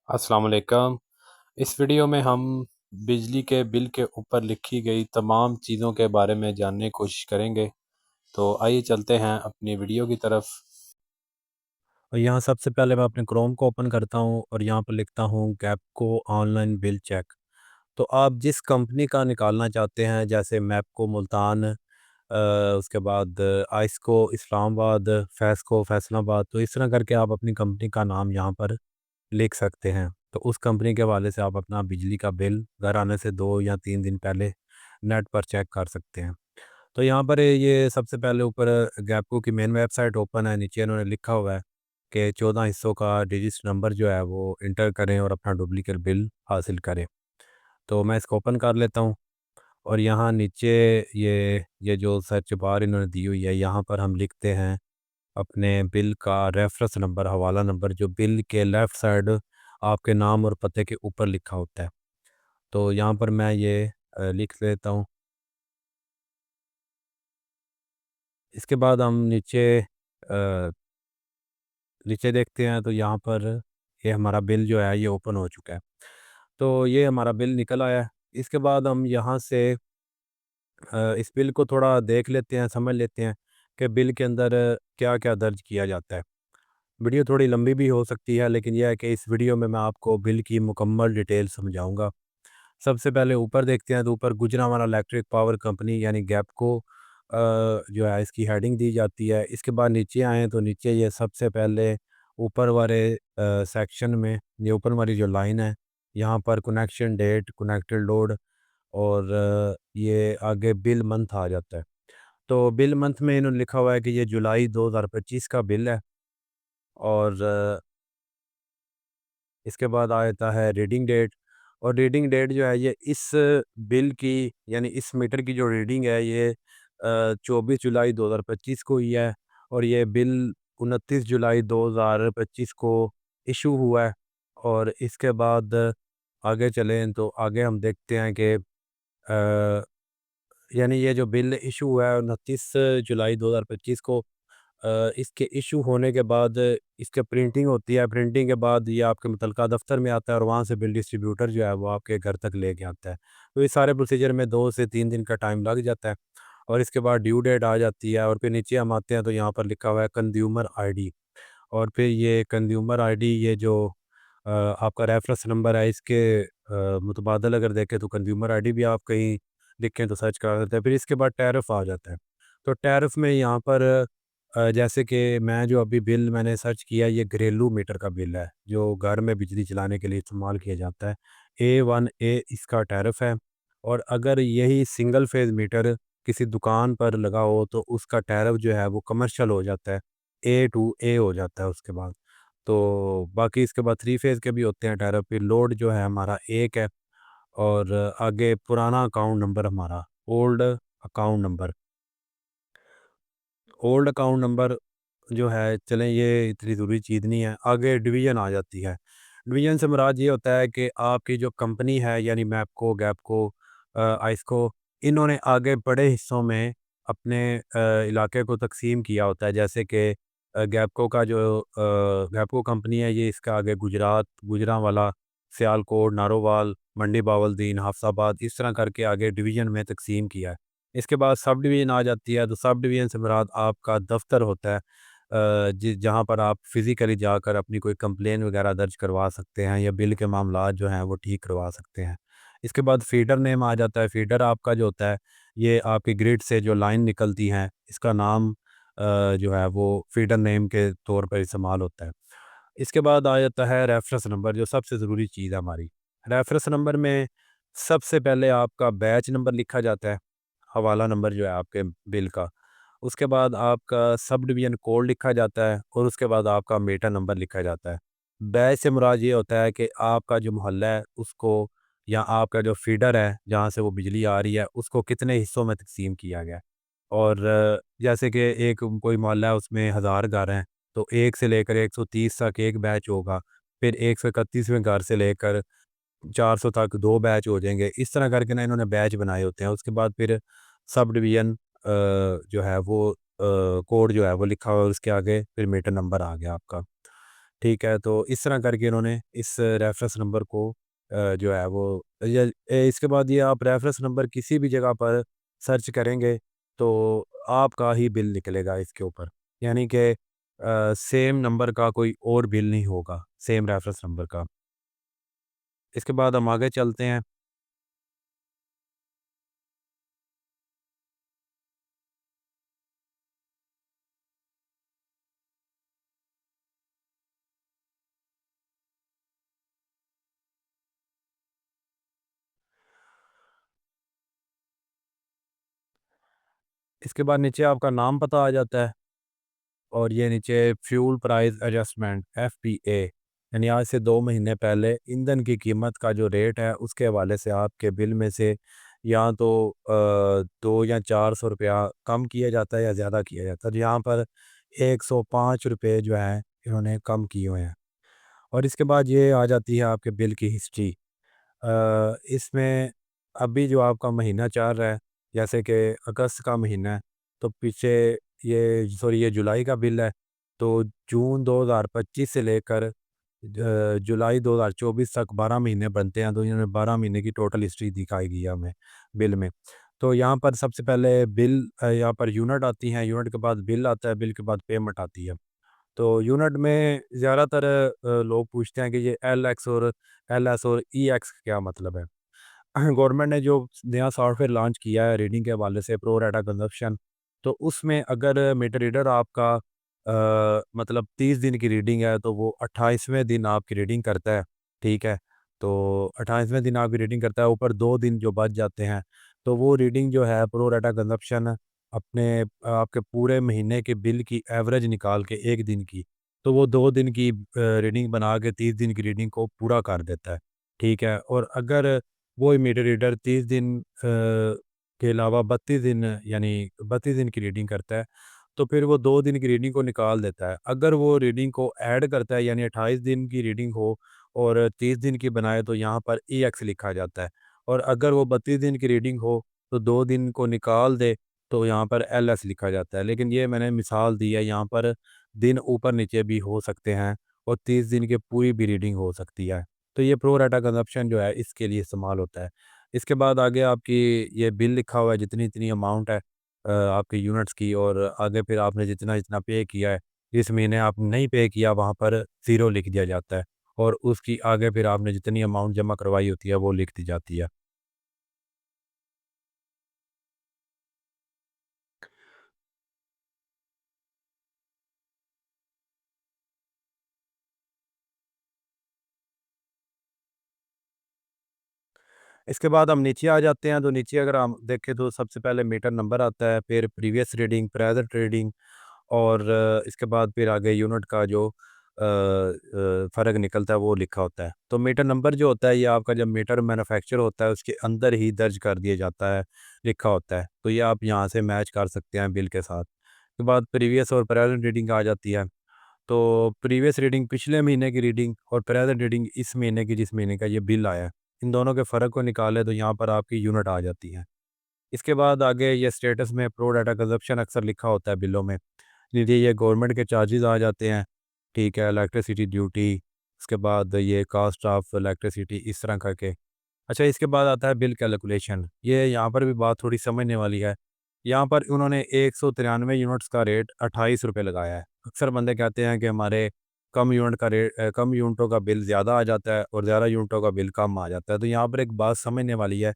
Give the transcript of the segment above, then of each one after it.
अस्सलाम वालेकुम। इस वीडियो में हम बिजली के बिल के ऊपर लिखी गई तमाम चीज़ों के बारे में जानने की कोशिश करेंगे। तो आइए चलते हैं अपनी वीडियो की तरफ। और यहाँ सबसे पहले मैं अपने क्रोम को ओपन करता हूँ और यहाँ पर लिखता हूँ गैपको ऑनलाइन बिल चेक। तो आप जिस कंपनी का निकालना चाहते हैं, जैसे मैपको मुल्तान, उसके बाद आइसको इस्लामाबाद, फैज़को फैसलाबाद, तो इस तरह करके आप अपनी कंपनी का नाम यहाँ पर लिख सकते हैं। तो उस कंपनी के हवाले से आप अपना बिजली का बिल घर आने से 2 या 3 दिन पहले नेट पर चेक कर सकते हैं। तो यहाँ पर ये सबसे पहले ऊपर गैपको की मेन वेबसाइट ओपन है, नीचे इन्होंने लिखा हुआ है कि 14 हिस्सों का डिजिट नंबर जो है वो इंटर करें और अपना डुप्लीकेट बिल हासिल करें। तो मैं इसको ओपन कर लेता हूँ और यहाँ नीचे ये जो सर्च बार इन्होंने दी हुई है, यहाँ पर हम लिखते हैं अपने बिल का रेफरेंस नंबर, हवाला नंबर, जो बिल के लेफ़्ट साइड आपके नाम और पते के ऊपर लिखा होता है। तो यहाँ पर मैं ये लिख लेता हूँ। इसके बाद हम नीचे देखते हैं तो यहाँ पर ये हमारा बिल जो है ये ओपन हो चुका है। तो ये हमारा बिल निकल आया है। इसके बाद हम यहाँ से इस बिल को थोड़ा देख लेते हैं, समझ लेते हैं कि बिल के अंदर क्या-क्या दर्ज किया जाता है। वीडियो थोड़ी लंबी भी हो सकती है, लेकिन यह है कि इस वीडियो में मैं आपको बिल की मुकम्मल डिटेल समझाऊँगा। सबसे पहले ऊपर देखते हैं तो ऊपर गुजरांवाला इलेक्ट्रिक पावर कंपनी यानी गैपको जो है इसकी हेडिंग दी जाती है। इसके बाद नीचे आएँ तो नीचे ये सबसे पहले ऊपर वाले सेक्शन में ये ऊपर वाली जो लाइन है, यहाँ पर कनेक्शन डेट, कनेक्टेड लोड और ये आगे बिल मंथ आ जाता है। तो बिल मंथ में इन्होंने लिखा हुआ है कि ये जुलाई 2025 का बिल है और इसके बाद आ जाता है रीडिंग डेट। और रीडिंग डेट जो है ये इस बिल की यानी इस मीटर की जो रीडिंग है ये 24 जुलाई 2025 को ही है और ये बिल 29 जुलाई 2025 को इशू हुआ है। और इसके बाद आगे चलें तो आगे हम देखते हैं कि यानी ये जो बिल इशू हुआ है 29 जुलाई 2025 को, इसके इशू होने के बाद इसकी प्रिंटिंग होती है। प्रिंटिंग के बाद ये आपके मुतलका दफ्तर में आता है और वहाँ से बिल डिस्ट्रीब्यूटर जो है वो आपके घर तक लेके आता है। तो इस सारे प्रोसीजर में 2 से 3 दिन का टाइम लग जाता है और इसके बाद ड्यू डेट आ जाती है और फिर नीचे हम आते हैं तो यहाँ पर लिखा हुआ है कंज़्यूमर आईडी। और फिर ये कंज़्यूमर आईडी ये जो आपका रेफ़रेंस नंबर है इसके मुतबादल अगर देखें तो कंज़्यूमर आईडी भी आप कहीं लिखें तो सर्च करा सकते हैं। फिर इसके बाद टैरिफ आ जाता है। तो टैरिफ में यहाँ पर जैसे कि मैं जो अभी बिल मैंने सर्च किया, ये घरेलू मीटर का बिल है, जो घर में बिजली चलाने के लिए इस्तेमाल किया जाता है। A1A इसका टैरिफ है और अगर यही सिंगल फेज़ मीटर किसी दुकान पर लगा हो तो उसका टैरिफ जो है वो कमर्शियल हो जाता है, A2A हो जाता है उसके बाद। तो बाकी इसके बाद 3 फेज़ के भी होते हैं टैरिफ। फिर लोड जो है हमारा 1 है और आगे पुराना अकाउंट नंबर हमारा old account number old account number जो है, चलें ये इतनी ज़रूरी चीज़ नहीं है। आगे डिवीज़न आ जाती है। डिवीज़न से मुराद ये होता है कि आपकी जो कंपनी है यानी मैपको, गैपको, आइसको, इन्होंने आगे बड़े हिस्सों में अपने इलाके को तक़सीम किया होता है। जैसे कि गैपको का जो गैपको कंपनी है ये इसका आगे गुजरात, गुजरांवाला, सियालकोट, नारोवाल, मंडी बावलदीन, हफ्साबाद इस तरह करके आगे डिवीज़न में तक़सीम किया है। इसके बाद सब डिवीज़न आ जाती है, तो सब डिवीज़न से मुराद आपका दफ़्तर होता है, जहाँ पर आप फ़िज़िकली जाकर अपनी कोई कंप्लेन वगैरह दर्ज करवा सकते हैं या बिल के मामलात जो हैं वो ठीक करवा सकते हैं। इसके बाद फ़ीडर नेम आ जाता है। फ़ीडर आपका जो होता है ये आपकी ग्रिड से जो लाइन निकलती हैं इसका नाम जो है वो फ़ीडर नेम के तौर पर इस्तेमाल होता है। इसके बाद आ जाता है रेफ़रेंस नंबर, जो सबसे ज़रूरी चीज़ है हमारी। रेफ़रेंस नंबर में सबसे पहले आपका बैच नंबर लिखा जाता है, हवाला नंबर जो है आपके बिल का। उसके बाद आपका सब डिवीज़न कोड लिखा जाता है और उसके बाद आपका मीटर नंबर लिखा जाता है। बैच से मुराद ये होता है कि आपका जो मोहल्ला है उसको या आपका जो फ़ीडर है जहाँ से वो बिजली आ रही है उसको कितने हिस्सों में तक़सीम किया गया है। और जैसे कि एक कोई मोहल्ला है उसमें 1000 घर हैं, तो 1 से लेकर 130 तक 1 बैच होगा। फिर 131वें घर से लेकर 400 तक 2 बैच हो जाएँगे। इस तरह करके ना इन्होंने बैच बनाए होते हैं। उसके बाद फिर सब डिवीज़न जो है वो कोड जो है वो लिखा हुआ है और उसके आगे फिर मीटर नंबर आ गया आपका। ठीक है, तो इस तरह करके इन्होंने इस रेफ़रेंस नंबर को जो है वो इसके बाद ये आप रेफ़रेंस नंबर किसी भी जगह पर सर्च करेंगे, तो आपका ही बिल निकलेगा इसके ऊपर। यानी कि सेम नंबर का कोई और बिल नहीं होगा, सेम रेफ़रेंस नंबर का। इसके बाद हम आगे चलते हैं। इसके बाद नीचे आपका नाम पता आ जाता है और ये नीचे फ्यूल प्राइस एडजस्टमेंट एफपीए, यानी आज से 2 महीने पहले ईंधन की कीमत का जो रेट है उसके हवाले से आपके बिल में से या तो 2 या 400 रुपया कम किया जाता है या ज़्यादा किया जाता है। तो यहाँ पर 105 रुपये जो है इन्होंने कम किए हुए हैं। और इसके बाद ये आ जाती है आपके बिल की हिस्ट्री। इसमें अभी जो आपका महीना चल रहा है, जैसे कि अगस्त का महीना है, तो पीछे ये जुलाई का बिल है, तो जून 2025 से लेकर जुलाई 2024 तक 12 महीने बनते हैं, तो इन्होंने 12 महीने की टोटल हिस्ट्री दिखाई गई है हमें बिल में। तो यहाँ पर सबसे पहले बिल यहाँ पर यूनिट आती हैं, यूनिट के बाद बिल आता है, बिल के बाद पेमेंट आती है। तो यूनिट में ज़्यादातर लोग पूछते हैं कि ये एलएस और ईएक्स का क्या मतलब है? गवर्नमेंट ने जो नया सॉफ्टवेयर लॉन्च किया है रीडिंग के हवाले से प्रो डाटा कंजप्शन, तो उसमें अगर मीटर रीडर आपका मतलब 30 दिन की रीडिंग है तो वो 28वें दिन आपकी रीडिंग करता है, ठीक है। तो 28वें दिन आपकी रीडिंग करता है, ऊपर 2 दिन जो बच जाते हैं, तो वो रीडिंग जो है प्रो डाटा कंजप्शन अपने आपके पूरे महीने के बिल की एवरेज निकाल के 1 दिन की, तो वो 2 दिन की रीडिंग बना के 30 दिन की रीडिंग को पूरा कर देता है, ठीक है। और अगर वो मीटर रीडर 30 दिन के अलावा 32 दिन यानी 32 दिन की रीडिंग करता है, तो फिर वो 2 दिन की रीडिंग को निकाल देता है। अगर वो रीडिंग को ऐड करता है यानी 28 दिन की रीडिंग हो और 30 दिन की बनाए तो यहाँ पर ईएक्स लिखा जाता है। और अगर वो 32 दिन की रीडिंग हो तो 2 दिन को निकाल दे तो यहाँ पर एलएस लिखा जाता है। लेकिन ये मैंने मिसाल दी है, यहाँ पर दिन ऊपर-नीचे भी हो सकते हैं और 30 दिन की पूरी भी रीडिंग हो सकती है। तो ये प्रो राटा कंज़प्शन जो है इसके लिए इस्तेमाल होता है। इसके बाद आगे आपकी ये बिल लिखा हुआ है जितनी-इतनी अमाउंट है आपके यूनिट्स की, और आगे फिर आपने जितना-जितना पे किया है, इस महीने आपने नहीं पे किया वहाँ पर ज़ीरो लिख दिया जाता है और उसकी आगे फिर आपने जितनी अमाउंट जमा करवाई होती है वो लिख दी जाती है। इसके बाद हम नीचे आ जाते हैं, तो नीचे अगर हम देखें तो सबसे पहले मीटर नंबर आता है, फिर प्रीवियस रीडिंग, प्रेज़ेंट रीडिंग और इसके बाद फिर आगे यूनिट का जो फ़र्क निकलता है वो लिखा होता है। तो मीटर नंबर जो होता है ये आपका जब मीटर मैन्युफैक्चर होता है उसके अंदर ही दर्ज कर दिया जाता है, लिखा होता है। तो ये आप यहाँ से मैच कर सकते हैं बिल के साथ। उसके बाद प्रीवियस और प्रेज़ेंट रीडिंग आ जाती है। तो प्रीवियस रीडिंग पिछले महीने की रीडिंग और प्रेज़ेंट रीडिंग इस महीने की, जिस महीने का ये बिल आया है। इन दोनों के फ़र्क को निकालें तो यहाँ पर आपकी यूनिट आ जाती है। इसके बाद आगे ये स्टेटस में प्रो डाटा कंज़प्शन अक्सर लिखा होता है बिलों में। नीचे ये गवर्नमेंट के चार्जेज़ आ जाते हैं, ठीक है, इलेक्ट्रिसिटी ड्यूटी, उसके बाद ये कॉस्ट ऑफ इलेक्ट्रिसिटी इस तरह करके। अच्छा, इसके बाद आता है बिल कैलकुलेशन। ये यहाँ पर भी बात थोड़ी समझने वाली है। यहाँ पर उन्होंने 193 यूनिट्स का रेट ₹28 लगाया है। अक्सर बंदे कहते हैं कि हमारे कम यूनिटों का बिल ज़्यादा आ जाता है और ज़्यादा यूनिटों का बिल कम आ जाता है। तो यहाँ पर एक बात समझने वाली है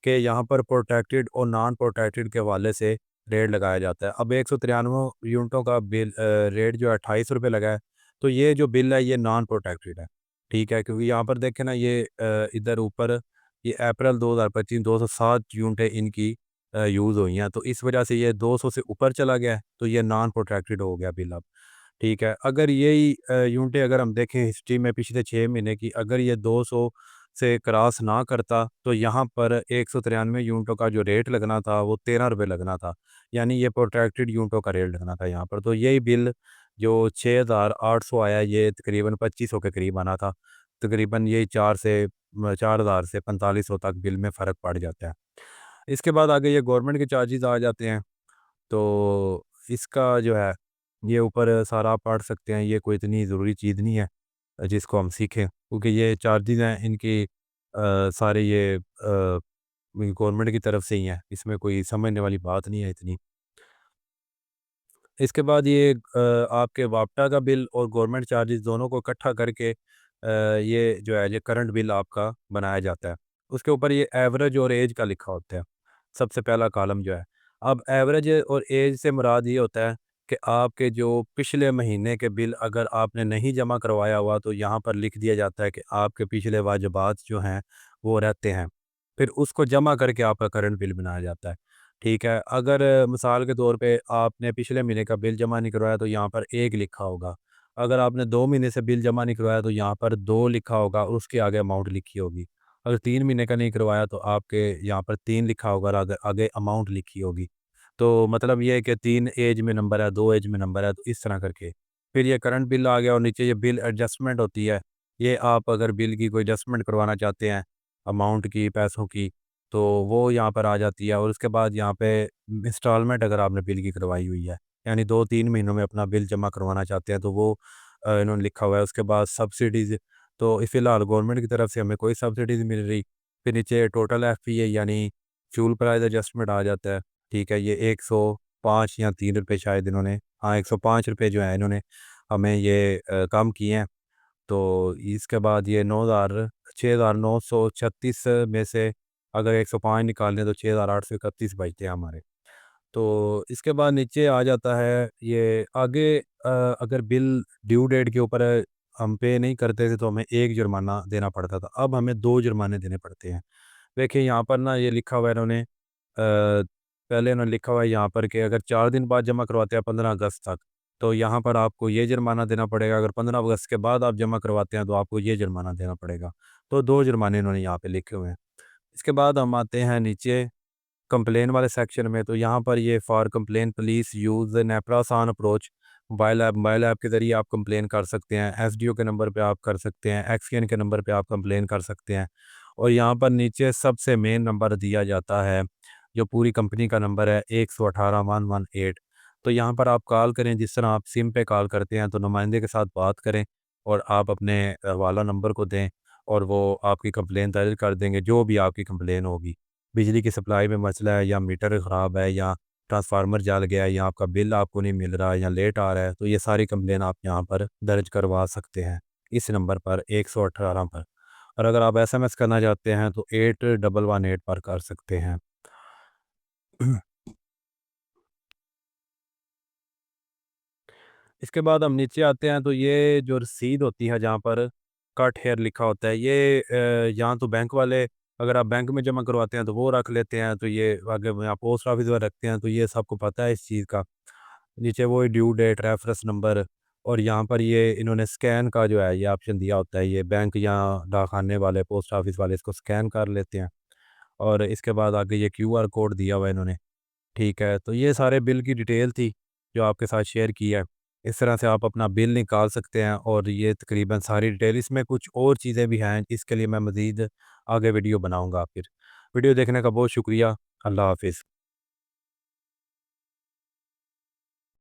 कि यहाँ पर प्रोटेक्टेड और नॉन प्रोटेक्टेड के हवाले से रेट लगाया जाता है। अब 193 यूनिटों का रेट जो है ₹28 लगा है, तो ये जो बिल है ये नॉन प्रोटेक्टेड है, ठीक है? क्योंकि यहाँ पर देखें ना ये इधर ऊपर ये अप्रैल 2025 207 यूनिटें इनकी यूज़ हुई हैं, तो इस वजह से ये 200 से ऊपर चला गया है, तो ये नॉन प्रोटेक्टेड हो गया बिल अब, ठीक है। अगर यही यूनिटें अगर हम देखें हिस्ट्री में पिछले 6 महीने की, अगर ये 200 से क्रॉस ना करता, तो यहाँ पर 193 यूनिटों का जो रेट लगना था, वो ₹13 लगना था। यानी ये प्रोट्रैक्टेड यूनिटों का रेट लगना था यहाँ पर। तो यही बिल जो 6800 आया, ये तकरीबन 2500 के करीब आना था। तकरीबन यही 4000 से 4500 तक बिल में फ़र्क पड़ जाता है। इसके बाद आगे ये गवर्नमेंट के चार्जेज़ आ जाते हैं। तो इसका जो है ये ऊपर सारा आप पढ़ सकते हैं, ये कोई इतनी ज़रूरी चीज़ नहीं है जिसको हम सीखें, क्योंकि ये चार्जेस हैं इनकी सारे ये गवर्नमेंट की तरफ से ही हैं, इसमें कोई समझने वाली बात नहीं है इतनी। इसके बाद ये आपके वापटा का बिल और गवर्नमेंट चार्जेस दोनों को इकट्ठा करके ये जो है ये करंट बिल आपका बनाया जाता है। उसके ऊपर ये एवरेज और एज का लिखा होता है, सबसे पहला कॉलम जो है। अब एवरेज और एज से मुराद ये होता है कि आपके जो पिछले महीने के बिल अगर आपने नहीं जमा करवाया हुआ तो यहाँ पर लिख दिया जाता है कि आपके पिछले वाजिबात जो हैं वो रहते हैं। फिर उसको जमा करके आपका करंट बिल बनाया जाता है। ठीक है, अगर मिसाल के तौर पे आपने पिछले महीने का बिल जमा नहीं करवाया तो यहाँ पर 1 लिखा होगा। अगर आपने 2 महीने से बिल जमा नहीं करवाया तो यहाँ पर 2 लिखा होगा और उसके आगे अमाउंट लिखी होगी। अगर 3 महीने का नहीं करवाया तो आपके यहाँ पर 3 लिखा होगा और आगे आगे अमाउंट लिखी होगी। तो मतलब ये है कि 3 एज में नंबर है, 2 एज में नंबर है, तो इस तरह करके। फिर ये करंट बिल आ गया और नीचे ये बिल एडजस्टमेंट होती है। ये आप अगर बिल की कोई एडजस्टमेंट करवाना चाहते हैं, अमाउंट की, पैसों की, तो वो यहाँ पर आ जाती है और उसके बाद यहाँ पे इंस्टॉलमेंट अगर आपने बिल की करवाई हुई है, यानी 2-3 महीनों में अपना बिल जमा करवाना चाहते हैं तो वो इन्होंने लिखा हुआ है। उसके बाद सब्सिडीज़, तो फ़िलहाल गवर्नमेंट की तरफ से हमें कोई सब्सिडीज़ मिल रही। फिर नीचे टोटल एफपीए यानी फ्यूल प्राइस एडजस्टमेंट आ जाता है। ठीक है, ये 105 या 3 रुपए शायद इन्होंने, हाँ, 105 रुपए जो है इन्होंने हमें ये कम किए हैं। तो इसके बाद ये 6,936 में से अगर 105 निकालें तो 6,831 बचते हैं हमारे। तो इसके बाद नीचे आ जाता है ये आगे अगर बिल ड्यू डेट के ऊपर हम पे नहीं करते थे तो हमें 1 जुर्माना देना पड़ता था, अब हमें 2 जुर्माने देने पड़ते हैं। देखिए यहाँ पर ना ये लिखा हुआ है इन्होंने पहले इन्होंने लिखा हुआ है यहाँ पर कि अगर 4 दिन बाद जमा करवाते हैं 15 अगस्त तक, तो यहाँ पर आपको ये जुर्माना देना पड़ेगा। अगर 15 अगस्त के बाद आप जमा करवाते हैं तो आपको ये जुर्माना देना पड़ेगा। तो 2 जुर्माने इन्होंने यहाँ पे लिखे हुए हैं। इसके बाद हम आते हैं नीचे कंप्लेन वाले सेक्शन में, तो यहाँ पर ये for complain please use NEPRA आसान अप्रोच। मोबाइल ऐप के ज़रिए आप कंप्लेन कर सकते हैं, एसडीओ के नंबर पे आप कर सकते हैं, एक्सकेन के नंबर पे आप कंप्लेन कर सकते हैं। और यहाँ पर नीचे सबसे मेन नंबर दिया जाता है, जो पूरी कंपनी का नंबर है 118-118। तो यहाँ पर आप कॉल करें, जिस तरह आप सिम पे कॉल करते हैं, तो नुमाइंदे के साथ बात करें और आप अपने हवाला नंबर को दें और वो आपकी कंप्लेन दर्ज कर देंगे, जो भी आपकी कंप्लेन होगी। बिजली की सप्लाई में मसला है या मीटर ख़राब है या ट्रांसफार्मर जल गया है या आपका बिल आपको नहीं मिल रहा है या लेट आ रहा है, तो ये सारी कंप्लेन आप यहाँ पर दर्ज करवा सकते हैं, इस नंबर पर 118 पर। और अगर आप एसएमएस करना चाहते हैं तो 8118 पर कर सकते हैं। इसके बाद हम नीचे आते हैं तो ये जो रसीद होती है जहाँ पर कट हेयर लिखा होता है, ये यहाँ तो बैंक वाले, अगर आप बैंक में जमा करवाते हैं तो वो रख लेते हैं, तो ये आगे यहाँ पोस्ट ऑफिस में रखते हैं, तो ये सबको पता है इस चीज़ का। नीचे वो ड्यू डेट, रेफरेंस नंबर, और यहाँ पर ये इन्होंने स्कैन का जो है ये ऑप्शन दिया होता है, ये बैंक या डाकखाने वाले, पोस्ट ऑफिस वाले इसको स्कैन कर लेते हैं। और इसके बाद आगे ये क्यूआर कोड दिया हुआ है इन्होंने। ठीक है, तो ये सारे बिल की डिटेल थी जो आपके साथ शेयर की है। इस तरह से आप अपना बिल निकाल सकते हैं और ये तकरीबन सारी डिटेल, इसमें कुछ और चीज़ें भी हैं, इसके लिए मैं मज़ीद आगे वीडियो बनाऊँगा फिर। वीडियो देखने का बहुत शुक्रिया। अल्लाह हाफ़िज़।